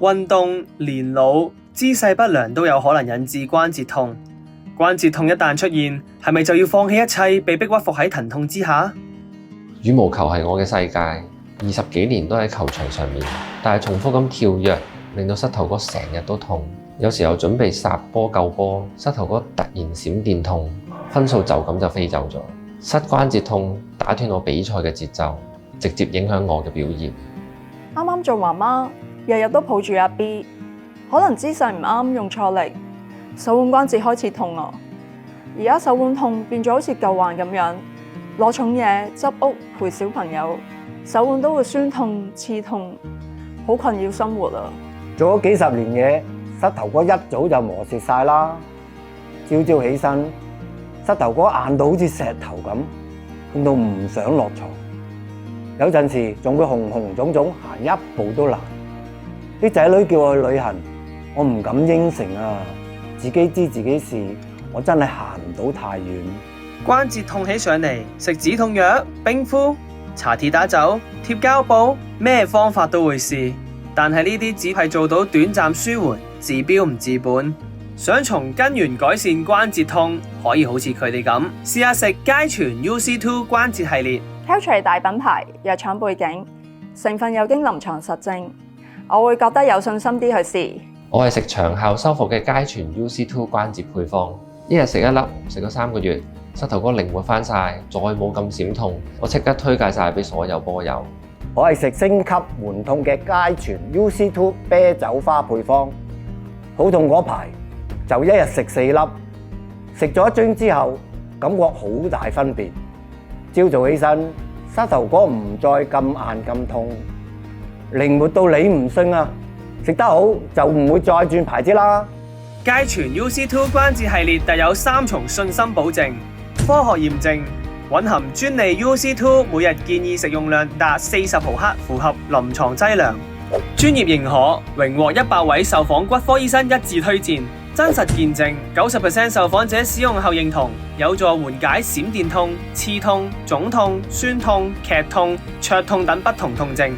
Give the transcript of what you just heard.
運動、年老、姿勢不良都有可能引致關節痛。關節痛一旦出現，係咪就要放棄一切，被迫屈服喺疼痛之下？羽毛球係我嘅世界，20幾年都喺球場上面，但係重複咁跳躍，令到膝頭哥成日都痛。有時候準備殺波救波，膝頭哥突然閃電痛，分數就咁就飛走咗。膝關節痛打斷我比賽嘅節奏，直接影響我嘅表現。啱啱做媽媽，日日都抱住阿 B， 可能姿勢唔啱，用錯力，手腕關節開始痛啊！而家手腕痛變咗好似舊患咁樣，攞重嘢、執屋、陪小朋友，手腕都會酸痛、刺痛，好困擾生活啊！做咗幾十年嘢，膝頭哥一早就磨蝕晒啦。朝朝起身，膝頭哥硬到好似石頭咁，痛到唔想落床。有陣時仲會紅紅腫腫，行一步都難。啲仔女叫我去旅行，我唔敢應承啊！自己知自己事，我真係行唔到太遠。關節痛起上嚟，食止痛藥、冰敷、搽鐵打酒、貼膠布，咩方法都會試。但係呢啲只係做到短暫舒緩，治標唔治本。想從根源改善關節痛，可以好似佢哋咁，試下食佳醛 UC2 關節系列。Caltrate 大品牌，藥廠背景，成分有經臨床實證，我會覺得有信心啲去試。我係食長效修復嘅佳醛 UC2 關節配方，一日食1粒，食咗3個月，膝頭哥靈活翻晒，再冇咁閃痛。我即刻推介晒俾所有波友。我係食升級緩痛嘅佳醛 UC2 啤酒花配方，好痛嗰排就一日食4粒，食咗一樽之後，感覺好大分別。朝早起身，膝頭哥唔再咁硬咁痛，靈活到你唔信啊！食得好就唔會再轉牌子啦。佳醛 UC2 關節系列特有3重信心保證，科學驗證，蘊含專利 UC2， 每日建議食用量達40毫克，符合臨床劑量，專業認可，榮獲100位受訪骨科醫生一致推薦。真實見證 ，90% 受訪者使用後認同，有助緩解閃電痛、刺痛、腫痛、酸痛、劇痛、灼痛等不同痛症。